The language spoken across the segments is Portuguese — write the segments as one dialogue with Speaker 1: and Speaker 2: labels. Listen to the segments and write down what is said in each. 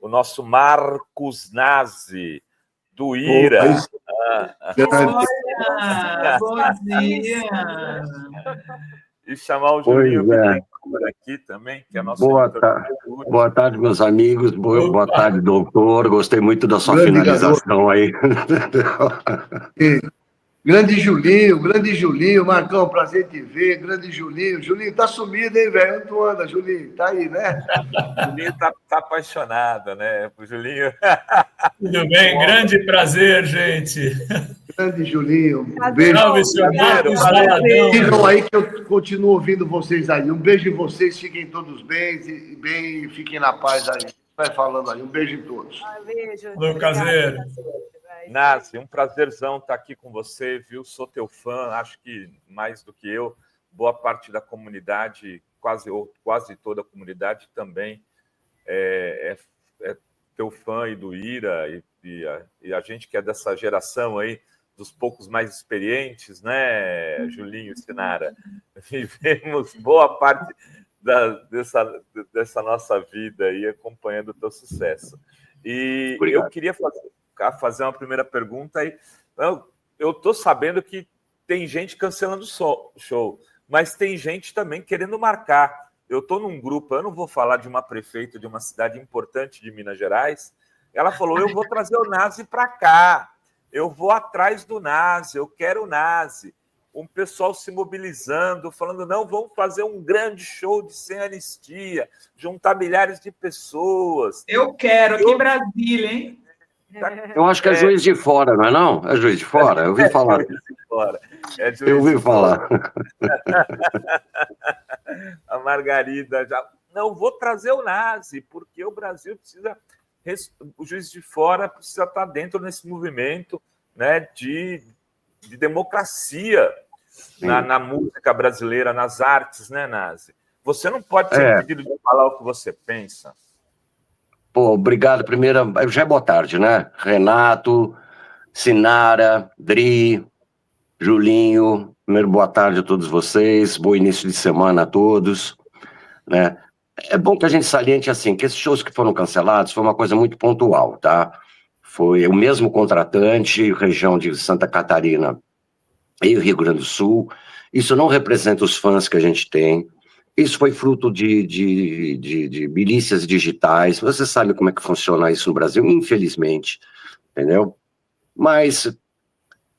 Speaker 1: o nosso Marcos Nazi, do Ira.
Speaker 2: Bom dia!
Speaker 1: E chamar o Julinho Bittencourt aqui também, que é nosso editor.
Speaker 3: Boa tarde, meus amigos. Boa tarde, doutor. Gostei muito da sua finalização aí.
Speaker 4: Grande Julinho, Marcão, prazer te ver. Grande Julinho. Julinho, tá sumido, hein, velho? Onde tu anda, Julinho? Tá aí, né?
Speaker 1: O Julinho tá apaixonado, né? O Julinho.
Speaker 5: Tudo bem, grande prazer, gente.
Speaker 4: Grande Julinho.
Speaker 5: Um beijo. Salve, senhor Marcos Valadão.
Speaker 4: Sigam aí que eu continuo ouvindo vocês aí. Um beijo em vocês, fiquem todos bem e fiquem na paz aí. Vai falando aí. Um beijo em todos.
Speaker 2: Beijo.
Speaker 5: Prazer.
Speaker 1: Nazi, um prazerzão estar aqui com você, viu? Sou teu fã, acho que mais do que eu. Boa parte da comunidade, quase toda a comunidade também é teu fã e do Ira, e a gente que é dessa geração aí, dos poucos mais experientes, né, Julinho e Sinara? Vivemos boa parte dessa nossa vida aí acompanhando o teu sucesso. E Obrigado. Eu queria fazer uma primeira pergunta aí. Eu estou sabendo que tem gente cancelando o show, mas tem gente também querendo marcar. Eu estou num grupo, eu não vou falar de uma prefeita de uma cidade importante de Minas Gerais. Ela falou: eu vou trazer o Nazi para cá, eu vou atrás do Nazi, eu quero o Nazi. Um pessoal se mobilizando, falando: não, vamos fazer um grande show de Sem Anistia, juntar milhares de pessoas.
Speaker 2: Eu quero, aqui em Brasília, hein?
Speaker 3: Eu acho que é Juiz de Fora, não é não? É Juiz de Fora? Eu ouvi falar.
Speaker 1: Juiz de Fora.
Speaker 3: Eu ouvi falar.
Speaker 1: A Margarida já... Não, vou trazer o Nazi, porque o Brasil precisa... O Juiz de Fora precisa estar dentro desse movimento, né, de democracia na música brasileira, nas artes, né, Nazi? Você não pode ser impedido de falar o que você pensa.
Speaker 3: Pô, obrigado. Primeiro, já é boa tarde, né? Renato, Sinara, Dri, Julinho, primeiro boa tarde a todos vocês, bom início de semana a todos, né? É bom que a gente saliente assim, que esses shows que foram cancelados foi uma coisa muito pontual, tá? Foi o mesmo contratante, região de Santa Catarina e o Rio Grande do Sul. Isso não representa os fãs que a gente tem. Isso foi fruto de milícias digitais. Você sabe como é que funciona isso no Brasil, infelizmente, entendeu? Mas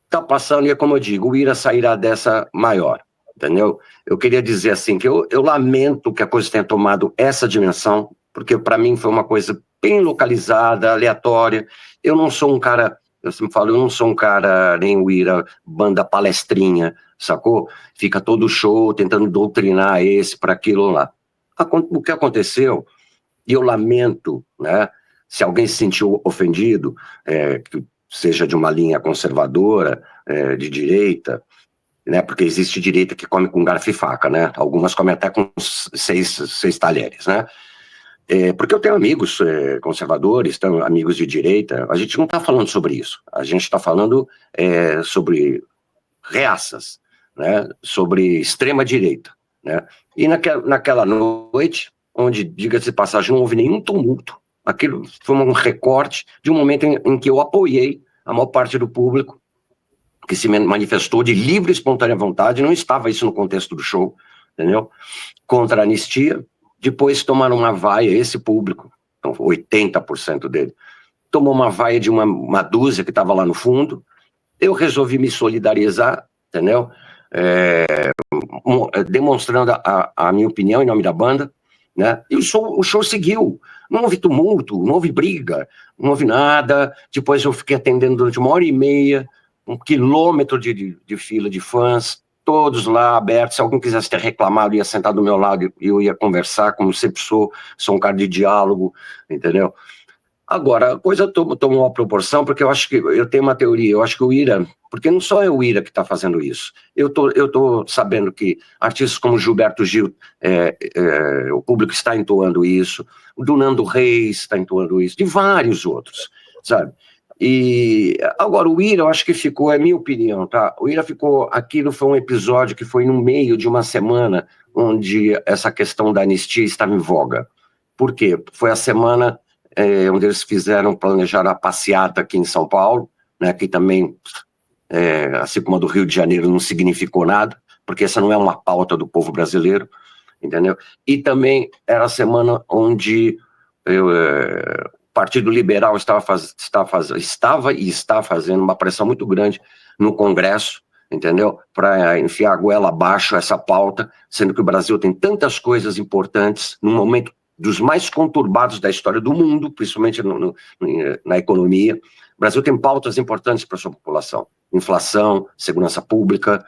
Speaker 3: tá passando, e é como eu digo, o Ira sairá dessa maior, entendeu? Eu queria dizer assim, que eu lamento que a coisa tenha tomado essa dimensão, porque para mim foi uma coisa bem localizada, aleatória. Eu não sou um cara, eu sempre falo, eu não sou um cara, nem o Ira, banda palestrinha, sacou? Fica todo show tentando doutrinar esse para aquilo lá. O que aconteceu, e eu lamento, né, se alguém se sentiu ofendido, que seja de uma linha conservadora, de direita, né, porque existe direita que come com garfo e faca, né, algumas comem até com seis talheres, né, porque eu tenho amigos conservadores, tenho amigos de direita, a gente não está falando sobre isso, a gente está falando sobre reaças, né, sobre extrema-direita, né, e naquela noite, onde, diga-se de passagem, não houve nenhum tumulto, aquilo foi um recorte de um momento em que eu apoiei a maior parte do público, que se manifestou de livre e espontânea vontade, não estava isso no contexto do show, entendeu? Contra a anistia, depois tomaram uma vaia, esse público, então 80% dele, tomou uma vaia de uma dúzia que estava lá no fundo, eu resolvi me solidarizar, entendeu? Demonstrando a minha opinião em nome da banda, né? E o show seguiu, não houve tumulto, não houve briga, não houve nada. Depois eu fiquei atendendo durante 1h30, 1 quilômetro de fila de fãs, todos lá abertos. Se alguém quisesse ter reclamado, ia sentar do meu lado e eu ia conversar, como sempre sou um cara de diálogo, entendeu? Agora, a coisa tomou uma proporção, porque eu acho que, eu tenho uma teoria, eu acho que o Ira, porque não só é o Ira que está fazendo isso, eu tô sabendo que artistas como Gilberto Gil, o público está entoando isso, o do Nando Reis está entoando isso, de vários outros, sabe? E agora o Ira, eu acho que ficou, é minha opinião, tá? O Ira ficou, aquilo foi um episódio que foi no meio de uma semana onde essa questão da anistia estava em voga. Por quê? Foi a semana onde eles planejaram a passeata aqui em São Paulo, né, que também, assim como a do Rio de Janeiro, não significou nada, porque essa não é uma pauta do povo brasileiro, entendeu? E também era a semana onde o Partido Liberal estava e está fazendo uma pressão muito grande no Congresso, entendeu? Para enfiar a goela abaixo essa pauta, sendo que o Brasil tem tantas coisas importantes, num momento dos mais conturbados da história do mundo, principalmente na economia. O Brasil tem pautas importantes para a sua população: inflação, segurança pública,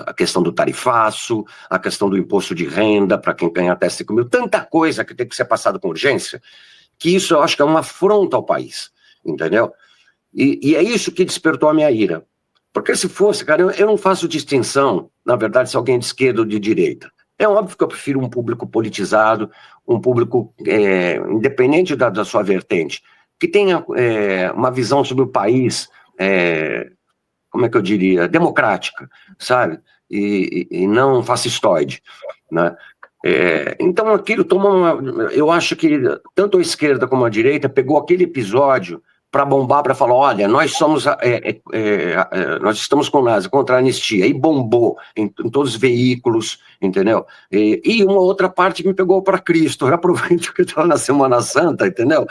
Speaker 3: a questão do tarifaço, a questão do imposto de renda para quem ganha até 5 mil, tanta coisa que tem que ser passada com urgência, que isso eu acho que é uma afronta ao país, entendeu? E é isso que despertou a minha ira. Porque se fosse, cara, eu não faço distinção, na verdade, se alguém é de esquerda ou de direita. É óbvio que eu prefiro um público politizado, um público independente da sua vertente, que tenha uma visão sobre o país, como é que eu diria, democrática, sabe? E não fascistoide, né? Então aquilo eu acho que tanto a esquerda como a direita pegou aquele episódio para bombar, para falar, olha, nós estamos contra a anistia, e bombou em todos os veículos, entendeu? E uma outra parte me pegou para Cristo, eu aproveito que eu estava na Semana Santa, entendeu?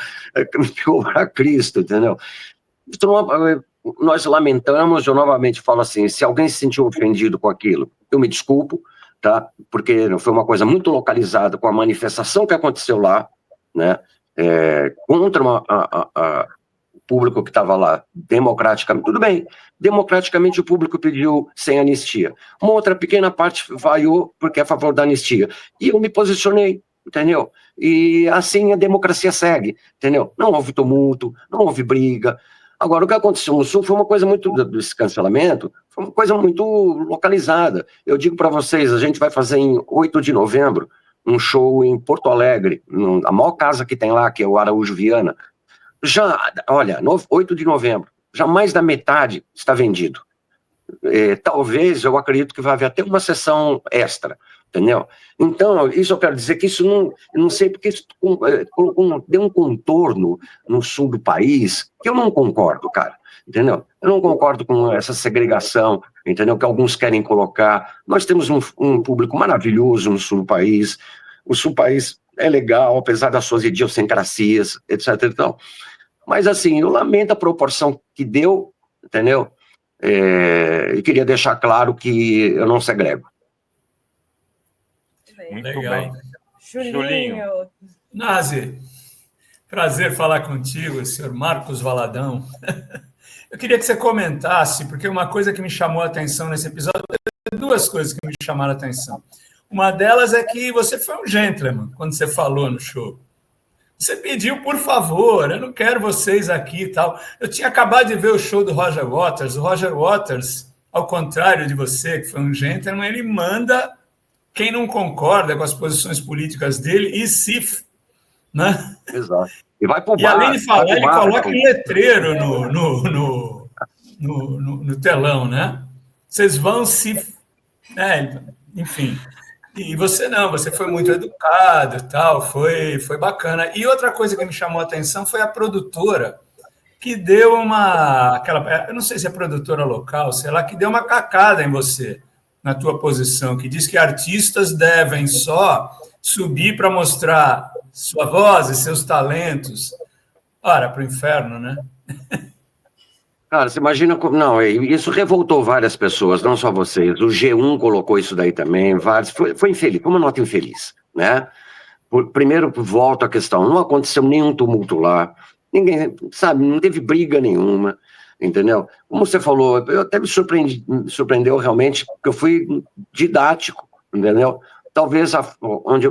Speaker 3: Me pegou para Cristo, entendeu? Então, nós lamentamos, eu novamente falo assim, se alguém se sentiu ofendido com aquilo, eu me desculpo, tá? Porque foi uma coisa muito localizada com a manifestação que aconteceu lá, né? Contra o público que estava lá, democraticamente, tudo bem, democraticamente o público pediu sem anistia. Uma outra pequena parte vaiou porque é a favor da anistia. E eu me posicionei, entendeu? E assim a democracia segue, entendeu? Não houve tumulto, não houve briga. Agora, o que aconteceu no Sul foi uma coisa muito, desse cancelamento, foi uma coisa muito localizada. Eu digo para vocês, a gente vai fazer em 8 de novembro um show em Porto Alegre, a maior casa que tem lá, que é o Araújo Viana. Olha, 8 de novembro, já mais da metade está vendido. Talvez, eu acredito que vai haver até uma sessão extra, entendeu? Então, isso eu quero dizer que isso não sei porque isso deu um contorno no sul do país que eu não concordo, cara, entendeu? Eu não concordo com essa segregação, entendeu? Que alguns querem colocar. Nós temos um público maravilhoso no sul do país. O sul do país é legal, apesar das suas idiosincrasias, etc. Então, mas, assim, eu lamento a proporção que deu, entendeu? E queria deixar claro que eu não segrego.
Speaker 1: Muito
Speaker 5: Legal.
Speaker 1: bem. Julinho.
Speaker 5: Nazi, prazer falar contigo, senhor Marcos Valadão. Eu queria que você comentasse, porque uma coisa que me chamou a atenção nesse episódio, duas coisas que me chamaram a atenção. Uma delas é que você foi um gentleman quando você falou no show. Você pediu, por favor, eu não quero vocês aqui e tal. Eu tinha acabado de ver o show do Roger Waters. O Roger Waters, ao contrário de você, que foi um gentleman, ele manda quem não concorda com as posições políticas dele e se... Né?
Speaker 3: Exato. E vai pro bar.
Speaker 5: E além de falar, ele coloca um letreiro no telão, né? Vocês vão se... enfim... E você não, você foi muito educado e tal, foi bacana. E outra coisa que me chamou a atenção foi a produtora, que deu eu não sei se é produtora local, sei lá, que deu uma cacada em você, na tua posição, que diz que artistas devem só subir para mostrar sua voz e seus talentos. Ora, para o inferno, né?
Speaker 3: Cara, você imagina... Não, isso revoltou várias pessoas, não só vocês. O G1 colocou isso daí também, vários. Foi infeliz, foi uma nota infeliz, né? Primeiro, volto à questão, não aconteceu nenhum tumulto lá, ninguém, sabe, não teve briga nenhuma, entendeu? Como você falou, eu até me surpreendeu realmente, porque eu fui didático, entendeu? Talvez onde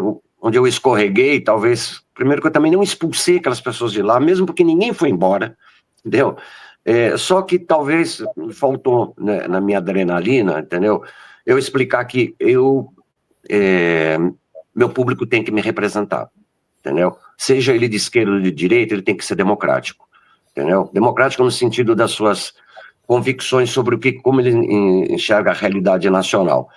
Speaker 3: eu escorreguei, talvez... Primeiro que eu também não expulsei aquelas pessoas de lá, mesmo porque ninguém foi embora, entendeu? Só que talvez faltou, né, na minha adrenalina, entendeu? Eu explicar que meu público tem que me representar, entendeu? Seja ele de esquerda ou de direita, ele tem que ser democrático, entendeu? Democrático no sentido das suas convicções sobre como ele enxerga a realidade nacional.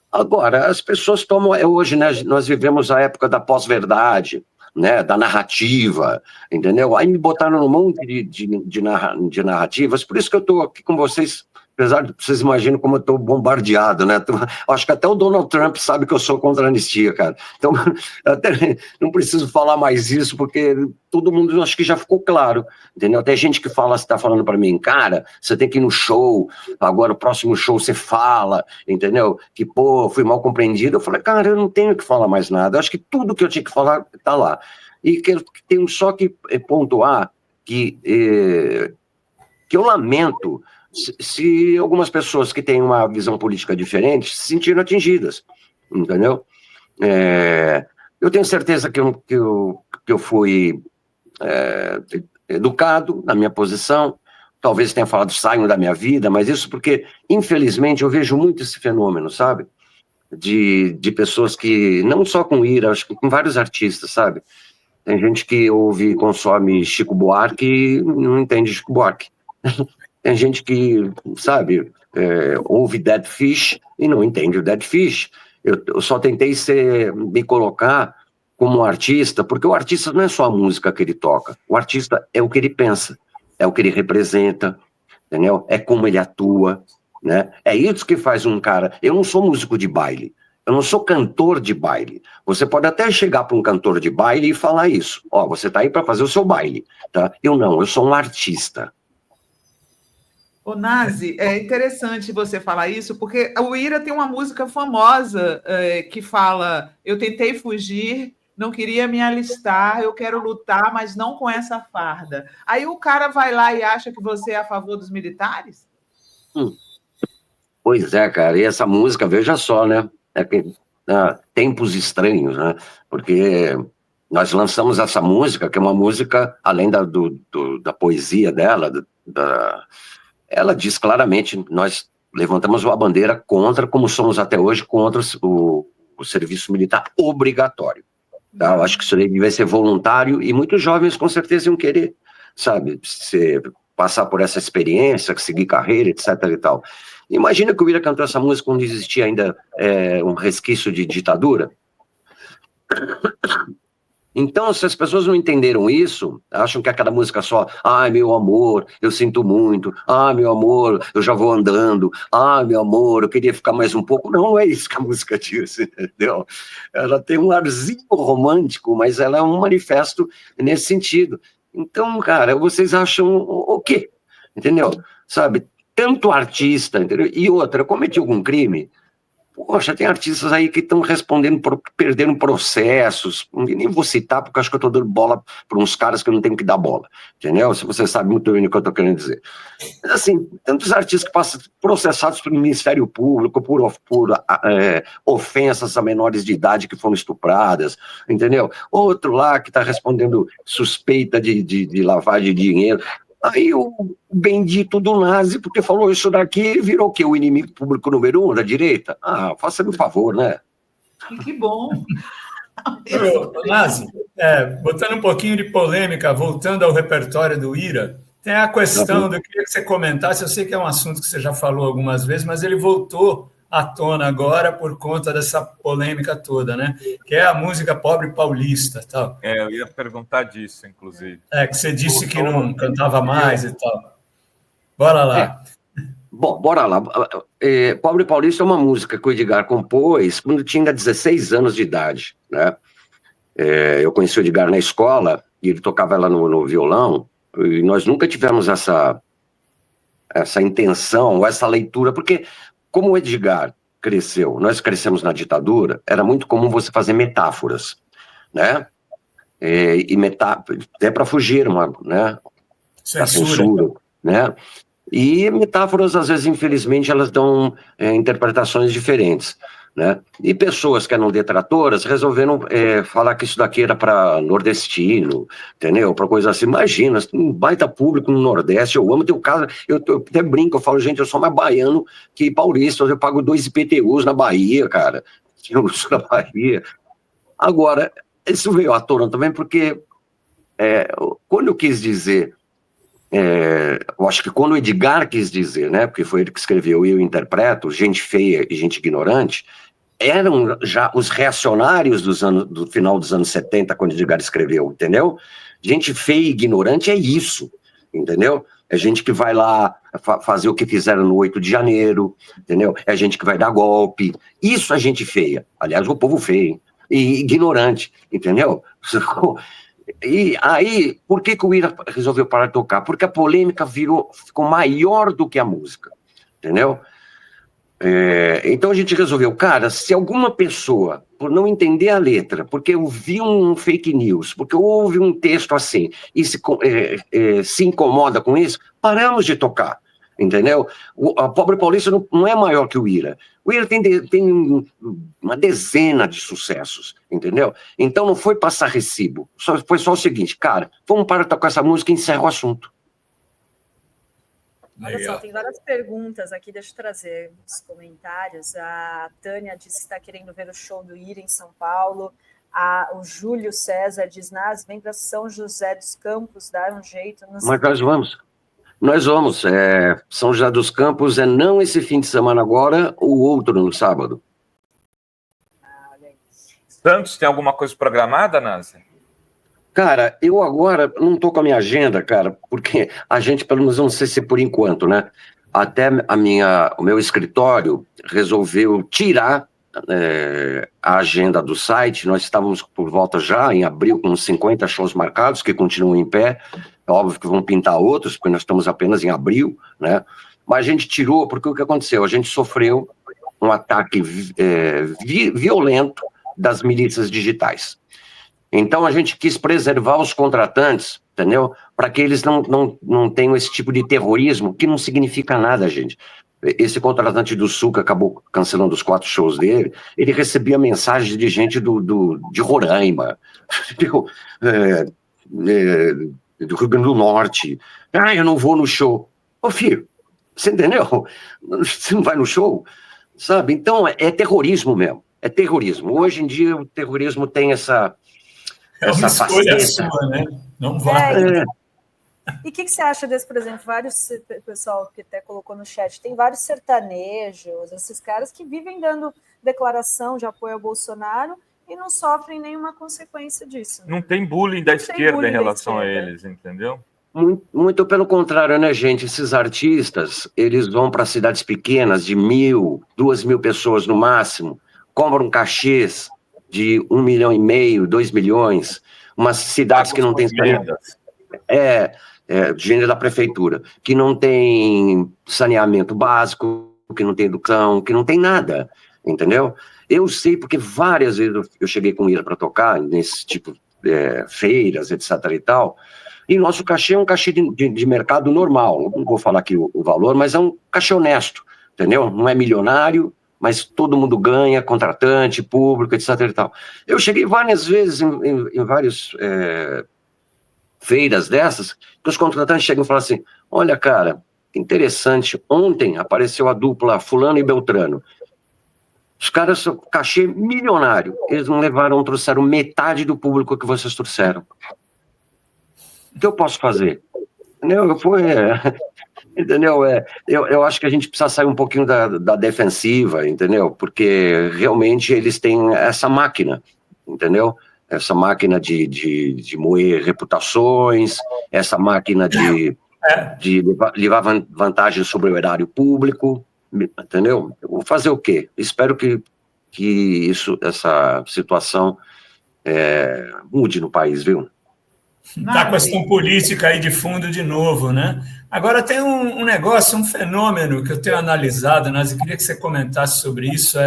Speaker 3: Agora, as pessoas tomam... Hoje, né, nós vivemos a época da pós-verdade, né, da narrativa, entendeu? Aí me botaram num monte de narrativas, por isso que eu estou aqui com vocês, apesar de vocês imaginam como eu estou bombardeado, né? Acho que até o Donald Trump sabe que eu sou contra a anistia, cara. Então, até não preciso falar mais isso, porque todo mundo acho que já ficou claro, entendeu? Tem gente que está falando para mim, cara, você tem que ir no show, agora o próximo show você fala, entendeu? Que, pô, fui mal compreendido. Eu falei, cara, eu não tenho que falar mais nada, eu acho que tudo que eu tinha que falar está lá. E que tenho só que pontuar que eu lamento se algumas pessoas que têm uma visão política diferente se sentiram atingidas, entendeu? Eu tenho certeza que eu fui educado na minha posição, talvez tenha falado saiam da minha vida, mas isso porque, infelizmente, eu vejo muito esse fenômeno, sabe? De pessoas que, não só com Ira, acho que com vários artistas, sabe? Tem gente que ouve e consome Chico Buarque e não entende Chico Buarque. Tem gente que, sabe, ouve Dead Fish e não entende o Dead Fish. Eu só tentei me colocar como um artista, porque o artista não é só a música que ele toca, o artista é o que ele pensa, é o que ele representa, entendeu? É como ele atua, né? É isso que faz um cara... Eu não sou músico de baile, eu não sou cantor de baile. Você pode até chegar para um cantor de baile e falar isso. Ó, você está aí para fazer o seu baile, tá? Eu sou um artista.
Speaker 2: Ô, Nazi, é interessante você falar isso, porque o Ira tem uma música famosa que fala: eu tentei fugir, não queria me alistar, eu quero lutar, mas não com essa farda. Aí o cara vai lá e acha que você é a favor dos militares?
Speaker 3: Pois é, cara, e essa música, veja só, né? Tempos estranhos, né? Porque nós lançamos essa música, que é uma música, além da poesia dela, ela diz claramente, nós levantamos uma bandeira contra, como somos até hoje, contra o serviço militar obrigatório. Tá? Eu acho que isso devia ser voluntário e muitos jovens com certeza iam querer, sabe, passar por essa experiência, seguir carreira, etc. e tal. Imagina que o Ira cantou essa música quando existia ainda um resquício de ditadura. Então, se as pessoas não entenderam isso, acham que aquela música só, ai, meu amor, eu sinto muito, ai, meu amor, eu já vou andando, ai, meu amor, eu queria ficar mais um pouco. Não é isso que a música diz, entendeu? Ela tem um arzinho romântico, mas ela é um manifesto nesse sentido. Então, cara, vocês acham o quê? Entendeu? Sabe, tanto artista, entendeu? E outra, eu cometi algum crime? Poxa, tem artistas aí que estão respondendo, perdendo processos, nem vou citar, porque acho que eu estou dando bola para uns caras que eu não tenho que dar bola, entendeu? Se você sabe muito bem o que eu estou querendo dizer. Mas, assim, tantos artistas que passam processados pelo Ministério Público por ofensas a menores de idade que foram estupradas, entendeu? Outro lá que está respondendo suspeita de lavagem de dinheiro. Aí o bendito do Nazi, porque falou isso daqui, virou o quê? O inimigo público número 1 da direita? Ah, faça-me um favor, né?
Speaker 2: Que bom.
Speaker 5: Nazi, botando um pouquinho de polêmica, voltando ao repertório do Ira, tem a questão, eu queria que você comentasse, eu sei que é um assunto que você já falou algumas vezes, mas ele voltou à tona agora por conta dessa polêmica toda, né? Que é a música Pobre Paulista, tal.
Speaker 1: Eu ia perguntar disso, inclusive.
Speaker 5: Que você disse que não cantava mais e tal. Bora lá.
Speaker 3: Bom, bora lá. Pobre Paulista é uma música que o Edgar compôs quando tinha 16 anos de idade, né? Eu conheci o Edgar na escola e ele tocava ela no violão e nós nunca tivemos essa intenção, essa leitura, porque como o Edgar cresceu, nós crescemos na ditadura, era muito comum você fazer metáforas, né? Até para fugir, né? Da censura, né? E metáforas, às vezes, infelizmente, elas dão interpretações diferentes, né? E pessoas que eram detratoras resolveram falar que isso daqui era para nordestino, entendeu? Para coisa assim. Imagina, um baita público no Nordeste, eu amo teu caso, eu até brinco, eu falo, gente, eu sou mais baiano que paulista, eu pago 2 IPTUs na Bahia, cara, eu sou da Bahia. Agora, isso veio à tona também porque quando eu quis dizer, eu acho que quando o Edgar quis dizer, né, porque foi ele que escreveu e eu interpreto, gente feia e gente ignorante, eram já os reacionários do final dos anos 70, quando Edgar escreveu, entendeu? Gente feia e ignorante é isso, entendeu? É gente que vai lá fazer o que fizeram no 8 de janeiro, entendeu? É gente que vai dar golpe. Isso é gente feia. Aliás, o povo feio e ignorante, entendeu? E aí, por que o Ira resolveu parar de tocar? Porque a polêmica ficou maior do que a música, entendeu? Então a gente resolveu, cara, se alguma pessoa, por não entender a letra, porque ouviu um fake news, porque ouve um texto assim, e se incomoda com isso, paramos de tocar, entendeu? A Pobre Paulista não é maior que o Ira. O Ira tem uma dezena de sucessos, entendeu? Então não foi passar recibo, foi só o seguinte, cara, vamos parar de tocar essa música e encerra o assunto.
Speaker 6: Olha só, tem várias perguntas aqui, deixa eu trazer os comentários. A Tânia disse que está querendo ver o show do Ira em São Paulo. O Júlio César diz, vem para São José dos Campos, dá um jeito.
Speaker 3: Mas nós vamos. São José dos Campos não esse fim de semana agora, o outro no sábado.
Speaker 6: Olha aí.
Speaker 1: Santos, tem alguma coisa programada, Nazi?
Speaker 3: Cara, eu agora não tô com a minha agenda, cara, porque a gente, pelo menos, não sei se por enquanto, né? Até o meu escritório resolveu tirar a agenda do site. Nós estávamos por volta já, em abril, com uns 50 shows marcados, que continuam em pé. É óbvio que vão pintar outros, porque nós estamos apenas em abril, né? Mas a gente tirou, porque o que aconteceu? A gente sofreu um ataque violento das milícias digitais. Então, a gente quis preservar os contratantes, entendeu? Para que eles não tenham esse tipo de terrorismo, que não significa nada, gente. Esse contratante do Sul, que acabou cancelando os 4 shows dele, ele recebia mensagens de gente de Roraima, do Rio Grande do Norte. Eu não vou no show. Ô, filho, você entendeu? Você não vai no show? Sabe? Então, é terrorismo mesmo. É terrorismo. Hoje em dia, o terrorismo tem essa
Speaker 5: uma escolha sua, né? Não vai.
Speaker 6: E o que você acha desse, por exemplo, o pessoal que até colocou no chat, tem vários sertanejos, esses caras que vivem dando declaração de apoio ao Bolsonaro e não sofrem nenhuma consequência disso.
Speaker 1: Não tem bullying da esquerda em relação a eles, entendeu?
Speaker 3: Muito pelo contrário, né, gente? Esses artistas, eles vão para cidades pequenas de 1.000, 2.000 pessoas no máximo, cobram cachês de 1,5 milhão, 2 milhões, umas cidades que não têm dinheiro da prefeitura, que não tem saneamento básico, que não tem educação, que não tem nada, entendeu? Eu sei porque várias vezes eu cheguei com Ira para tocar nesse tipo de feiras, etc. e tal, e nosso cachê é um cachê de mercado normal, não vou falar aqui o valor, mas é um cachê honesto, entendeu? Não é milionário, mas todo mundo ganha, contratante, público, etc. e tal. Eu cheguei várias vezes em várias feiras dessas, que os contratantes chegam e falam assim, olha, cara, que interessante, ontem apareceu a dupla fulano e beltrano. Os caras, cachê milionário, eles não trouxeram metade do público que vocês trouxeram. O que eu posso fazer? Entendeu? Entendeu? Eu acho que a gente precisa sair um pouquinho da defensiva, entendeu? Porque realmente eles têm essa máquina, entendeu? Essa máquina de moer reputações, essa máquina de levar vantagem sobre o erário público, entendeu? Eu vou fazer o quê? Espero que essa situação mude no país, viu?
Speaker 5: Tá a questão política aí de fundo de novo, né? Agora tem um negócio, um fenômeno que eu tenho analisado, Nazi, eu queria que você comentasse sobre isso,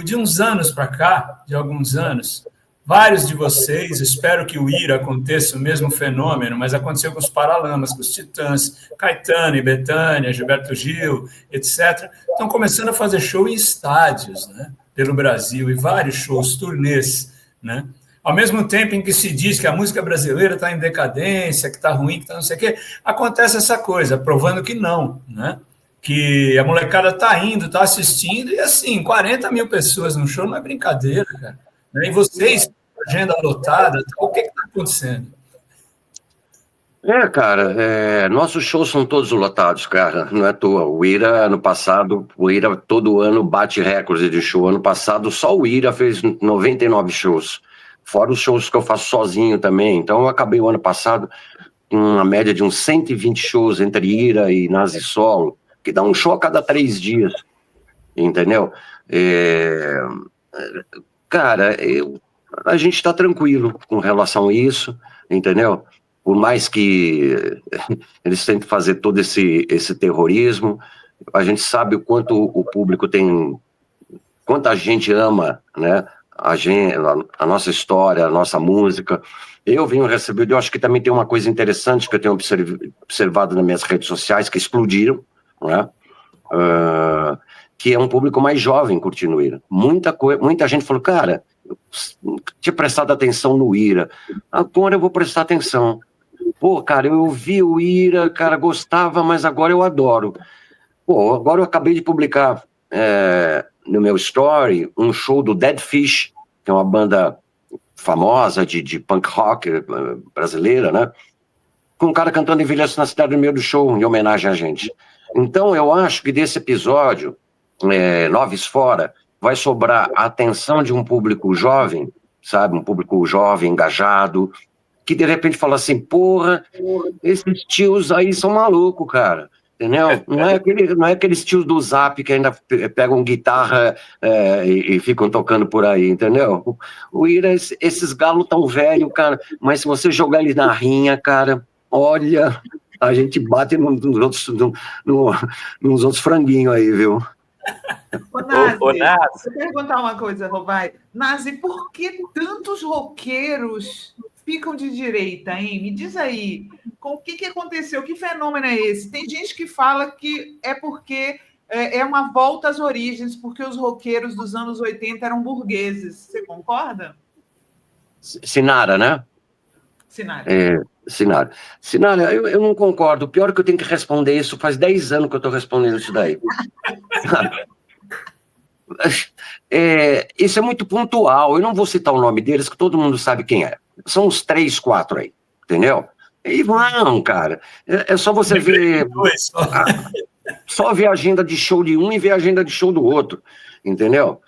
Speaker 5: de uns anos para cá, de alguns anos, vários de vocês, espero que o Ira aconteça o mesmo fenômeno, mas aconteceu com os Paralamas, com os Titãs, Caetano e Bethânia, Gilberto Gil, etc., estão começando a fazer show em estádios, né, pelo Brasil, e vários shows, turnês, né? Ao mesmo tempo em que se diz que a música brasileira está em decadência, que está ruim, que está não sei o quê, acontece essa coisa, provando que não, né? Que a molecada está indo, está assistindo, e assim, 40 mil pessoas no show não é brincadeira, cara. E vocês, agenda lotada, o que está acontecendo?
Speaker 3: Cara, nossos shows são todos lotados, cara, não é à toa. O Ira, ano passado, todo ano bate recorde de show. Ano passado, só o Ira fez 99 shows, fora os shows que eu faço sozinho também. Então, eu acabei o ano passado com uma média de uns 120 shows entre Ira e Nazi Solo, que dá um show a cada 3 dias, entendeu? Cara, a gente está tranquilo com relação a isso, entendeu? Por mais que eles tentem fazer todo esse terrorismo, a gente sabe o quanto o público tem, quanta gente ama, né, a nossa história, a nossa música. Eu venho receber, eu acho que também tem uma coisa interessante que eu tenho observado nas minhas redes sociais, que explodiram, né, que é um público mais jovem curtindo o Ira. Muita gente falou, cara, eu tinha prestado atenção no Ira, agora eu vou prestar atenção. Pô, cara, eu ouvi o Ira, cara, gostava, mas agora eu adoro. Pô, agora eu acabei de publicar no meu story um show do Dead Fish, que é uma banda famosa de punk rock brasileira, né? Com um cara cantando Envelhece na Cidade no meio do show, em homenagem a gente. Então, eu acho que desse episódio, Noves Fora, vai sobrar a atenção de um público jovem, sabe? Um público jovem, engajado, que de repente fala assim, porra, esses tios aí são malucos, cara, entendeu? Não é aqueles tios do Zap que ainda pegam guitarra e ficam tocando por aí, entendeu? O Ira, esses galos tão velhos, cara, mas se você jogar ele na rinha, cara, olha, a gente bate nos outros franguinhos aí, viu?
Speaker 2: Ô, Nazi, deixa eu perguntar uma coisa, Rovai. Nazi, por que tantos roqueiros ficam de direita, hein? Me diz aí, o que aconteceu? Que fenômeno é esse? Tem gente que fala que é porque é uma volta às origens, porque os roqueiros dos anos 80 eram burgueses. Você concorda?
Speaker 3: Sinara, né?
Speaker 2: Sinara.
Speaker 3: Sinara, eu não concordo. O pior é que eu tenho que responder isso, faz 10 anos que eu estou respondendo isso daí. Isso é muito pontual. Eu não vou citar o nome deles, que todo mundo sabe quem é. São uns 3, 4 aí, entendeu? E vão, cara. É só você ver. Só ver a agenda de show de um e ver a agenda de show do outro, entendeu?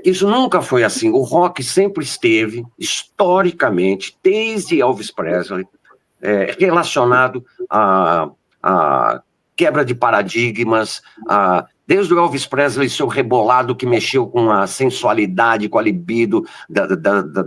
Speaker 3: Isso nunca foi assim. O rock sempre esteve, historicamente, desde Elvis Presley, relacionado à quebra de paradigmas, desde o Elvis Presley, seu rebolado que mexeu com a sensualidade, com a libido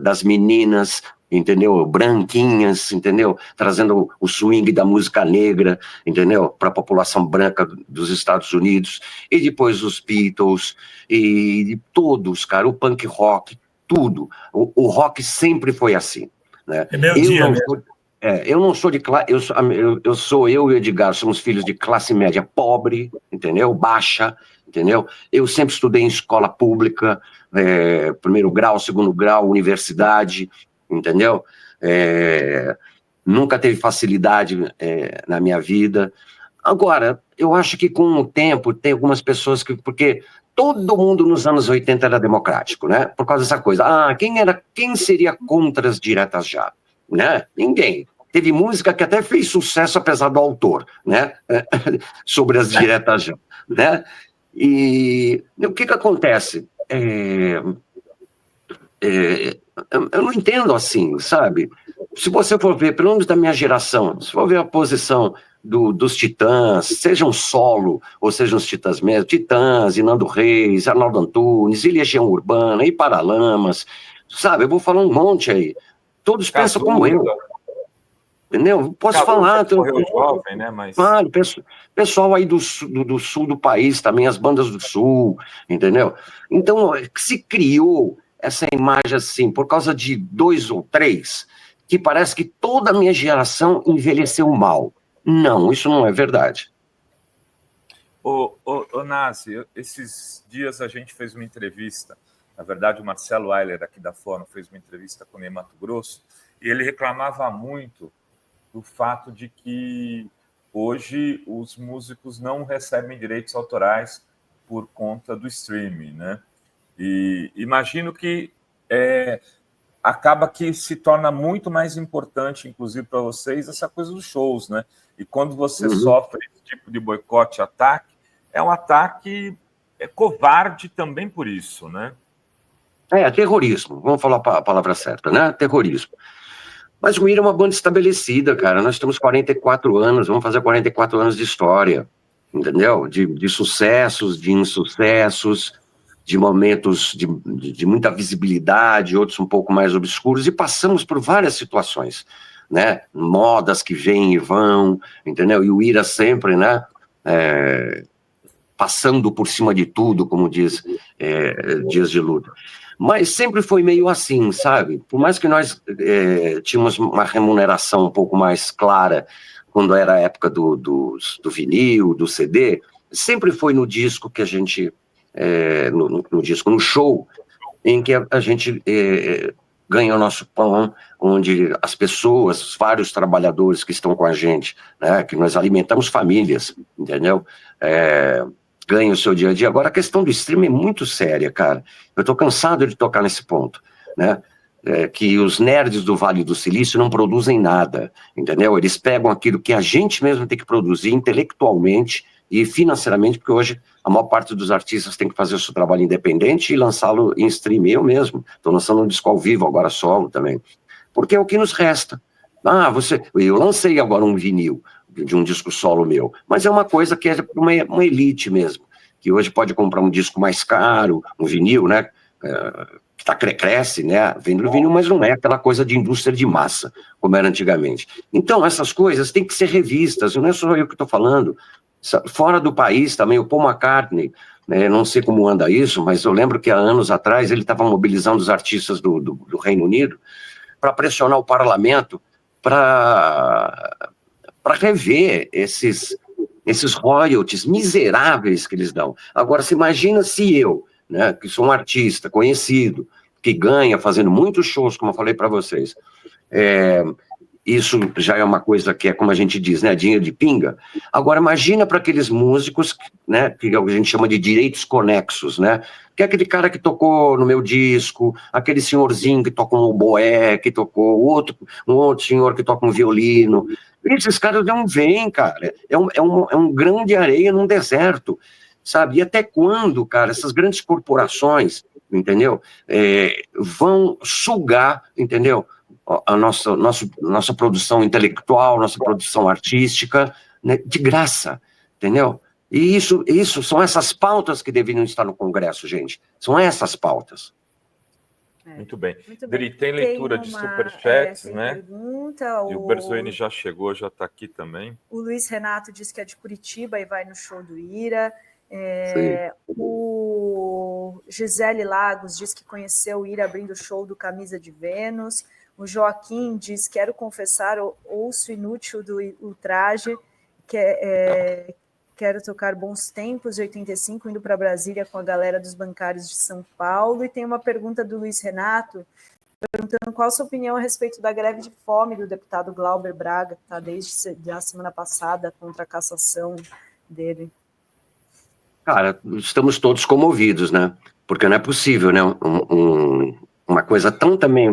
Speaker 3: das meninas, entendeu? Branquinhas, entendeu? Trazendo o swing da música negra, entendeu? Para a população branca dos Estados Unidos. E depois os Beatles, e todos, cara, o punk rock, tudo. O rock sempre foi assim, né? Eu não sou de classe, eu e o Edgar somos filhos de classe média pobre, entendeu? Baixa, entendeu? Eu sempre estudei em escola pública, primeiro grau, segundo grau, universidade, entendeu? Nunca teve facilidade na minha vida. Agora, eu acho que com o tempo tem algumas pessoas que, porque todo mundo nos anos 80 era democrático, né? Por causa dessa coisa. Quem seria contra as diretas já? Né? Ninguém. Teve música que até fez sucesso, apesar do autor, né? Sobre as diretas já, né? E o que acontece? Eu não entendo assim, sabe? Se você for ver, pelo menos da minha geração, se for ver a posição dos Titãs, sejam solo, ou sejam os Titãs mesmo, Titãs, Nando Reis, Arnaldo Antunes, e Legião Urbana, e Paralamas, sabe? Eu vou falar um monte aí. Todos pensam como eu. Entendeu? Posso falar.
Speaker 1: Morreu jovem, né? Mas...
Speaker 3: Claro, pessoal aí do sul do país também, as bandas do sul, entendeu? Então, se criou essa imagem assim, por causa de 2 ou 3, que parece que toda a minha geração envelheceu mal. Não, isso não é verdade.
Speaker 1: Ô Nazi, esses dias a gente fez uma entrevista, na verdade o Marcelo Weiler aqui da Fórum fez uma entrevista com o Ney Mato Grosso, e ele reclamava muito do fato de que hoje os músicos não recebem direitos autorais por conta do streaming, né? E imagino que acaba que se torna muito mais importante, inclusive para vocês, essa coisa dos shows, né? E quando você sofre esse tipo de boicote, ataque, é um ataque covarde também por isso, né?
Speaker 3: É terrorismo, vamos falar a palavra certa, né? Terrorismo. Mas o IRA é uma banda estabelecida, cara. Nós temos 44 anos, vamos fazer 44 anos de história, entendeu? De sucessos, de insucessos, de momentos de muita visibilidade, outros um pouco mais obscuros, e passamos por várias situações, né? Modas que vêm e vão, entendeu? E o IRA sempre, né? Passando por cima de tudo, como diz Dias de Luta. Mas sempre foi meio assim, sabe? Por mais que nós tínhamos uma remuneração um pouco mais clara quando era a época do vinil, do CD, sempre foi no disco que a gente, no show, em que a gente ganha o nosso pão, onde as pessoas, os vários trabalhadores que estão com a gente, né, que nós alimentamos famílias, entendeu? Ganha o seu dia a dia. Agora, a questão do streaming é muito séria, cara. Eu tô cansado de tocar nesse ponto, né? Que os nerds do Vale do Silício não produzem nada, entendeu? Eles pegam aquilo que a gente mesmo tem que produzir intelectualmente e financeiramente, porque hoje a maior parte dos artistas tem que fazer o seu trabalho independente e lançá-lo em streaming. Eu mesmo estou lançando um disco ao vivo, agora solo também, porque é o que nos resta. Eu lancei agora um vinil de um disco solo meu, mas é uma coisa que é uma elite mesmo, que hoje pode comprar um disco mais caro, um vinil, né, que cresce, né, vendo o vinil, mas não é aquela coisa de indústria de massa, como era antigamente. Então, essas coisas têm que ser revistas, não é só eu que estou falando, fora do país também, o Paul McCartney, né, não sei como anda isso, mas eu lembro que há anos atrás ele estava mobilizando os artistas do Reino Unido para pressionar o parlamento para rever esses royalties miseráveis que eles dão. Agora, se imagina se eu, né, que sou um artista conhecido, que ganha fazendo muitos shows, como eu falei para vocês, isso já é uma coisa que é, como a gente diz, né, dinheiro de pinga. Agora, imagina para aqueles músicos, né, que a gente chama de direitos conexos, né, que é aquele cara que tocou no meu disco, aquele senhorzinho que toca um oboé, que tocou um outro senhor que toca um violino. Esses caras não vêm, cara. É um grão de areia num deserto, sabe? E até quando, cara, essas grandes corporações, entendeu, vão sugar, entendeu, a nossa produção intelectual, nossa produção artística, né, de graça, entendeu? E isso são essas pautas que deveriam estar no Congresso, gente. São essas pautas.
Speaker 1: Muito bem. Dri, tem leitura de superchats, né?
Speaker 6: Pergunta,
Speaker 1: e o Berzoini já chegou, já está aqui também.
Speaker 6: O Luiz Renato disse que é de Curitiba e vai no show do Ira. O Gisele Lagos diz que conheceu o Ira abrindo o show do Camisa de Vênus. O Joaquim diz: quero confessar, ouço Inútil do Ultraje, quero tocar Bons Tempos de 85, indo para Brasília com a galera dos bancários de São Paulo. E tem uma pergunta do Luiz Renato, perguntando qual a sua opinião a respeito da greve de fome do deputado Glauber Braga, que está desde a semana passada contra a cassação dele.
Speaker 3: Cara, estamos todos comovidos, né? Porque não é possível, né? Uma coisa tão também...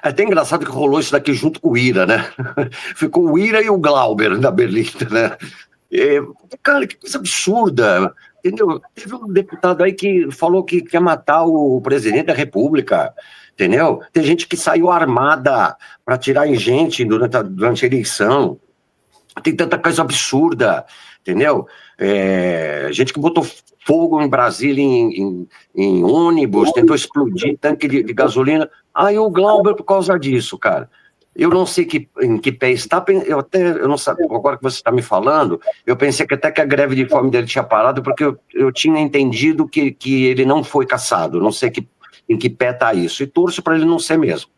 Speaker 3: É até engraçado que rolou isso daqui junto com o Ira, né? Ficou o Ira e o Glauber na Berlinda, né? Cara, que coisa absurda, entendeu? Teve um deputado aí que falou que quer matar o presidente da República, entendeu? Tem gente que saiu armada para atirar em gente durante a eleição. Tem tanta coisa absurda, entendeu? Gente que botou fogo em Brasília em ônibus, tentou explodir tanque de gasolina. Aí o Glauber, por causa disso, cara. Eu não sei em que pé está, eu não sabia, agora que você está me falando, eu pensei que até que a greve de fome dele tinha parado, porque eu tinha entendido que ele não foi cassado, não sei em que pé está isso, e torço para ele não ser mesmo.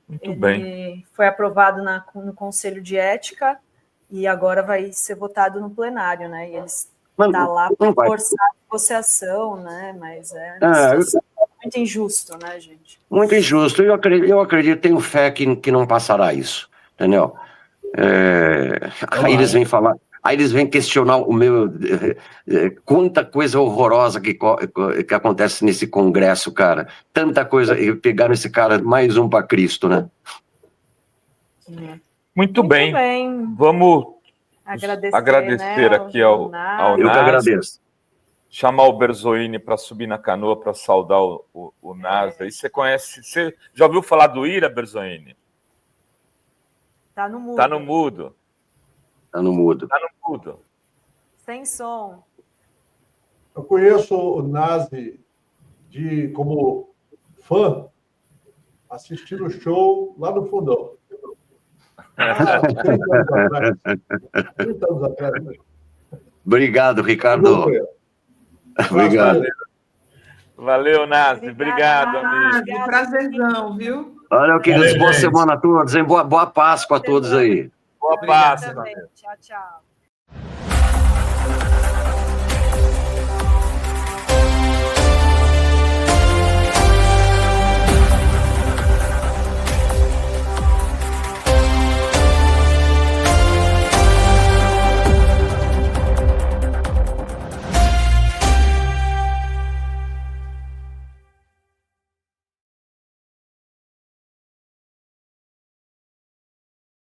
Speaker 1: Muito bem.
Speaker 6: Foi aprovado no Conselho de Ética e agora vai ser votado no plenário, né? E eles estão lá para forçar a negociação, né? Mas muito injusto, né, gente?
Speaker 3: Muito injusto. Eu acredito, tenho fé que não passará isso, entendeu? Aí eles vêm falar. Aí eles vêm questionar o meu... quanta coisa horrorosa que acontece nesse congresso, cara. Tanta coisa. E pegaram esse cara, mais um para Cristo, né?
Speaker 1: Muito bem. Vamos agradecer
Speaker 6: né,
Speaker 1: aqui ao
Speaker 3: Eu que agradeço.
Speaker 1: Chamar o Berzoini para subir na canoa para saudar o Nasa. E você conhece... Você já ouviu falar do Ira, Berzoini?
Speaker 6: Tá no mudo.
Speaker 3: Tá no mudo.
Speaker 6: Sem som.
Speaker 7: Eu conheço o Nazi como fã, assistindo o show lá no fundão. 30 anos atrás. 30 anos atrás.
Speaker 3: Obrigado, Ricardo.
Speaker 7: Obrigado.
Speaker 1: Valeu, Nazi. Obrigado, amigo.
Speaker 2: Prazerzão, viu?
Speaker 3: Olha, queridos, boa semana a todos, hein? Boa Páscoa a todos aí.
Speaker 1: Boa Páscoa.
Speaker 6: Tchau, tchau.